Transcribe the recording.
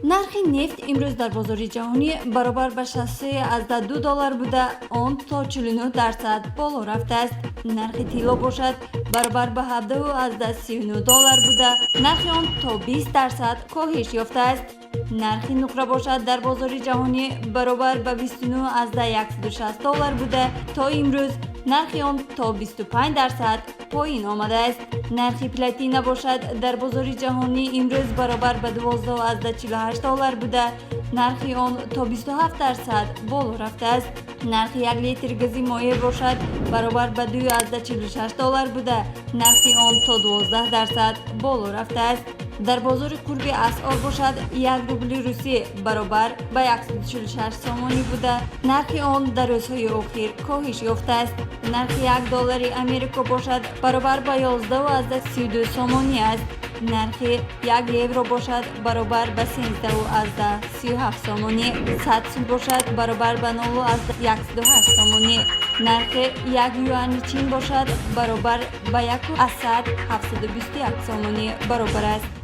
нархи нефт имрӯз дар бозори ҷаҳонӣ баробар ба $62 буда он то 49% боло рафтааст. нархи тилло бошад баробар ба $17.39 буда нархи он то 20% коҳиш ёфтааст. нархи нуқра бошад дар бозори ҷаҳонӣ баробар ба $29.160 буда то имрӯз нархи он то 25% поин омадааст. нархи платина бошад дар бозори ҷаҳонӣ имрӯз баробар ба $12.48 буда нархи он то 27% боло рафтааст. нархи 1 литр гази моеъ бошад баробар ба $2.46 буда нархи он то 12% боло рафтааст. дар бозори курби асъор бошад 1 рубли русӣ баробар ба 146 сомонӣ буда нархи он дар рӯзҳои охир коҳиш ёфтааст. нархи 1 доллари америко бошад баробар ба 11.32 сомонӣ аст. нархи 1 евро бошад баробар ба 13.37 сомонӣ. 100 сӯд бошад баробар ба 0.108 сомонӣ. нархи 1 юани чин бошад баробар ба 1 асад 721 сомонӣ баробар аст.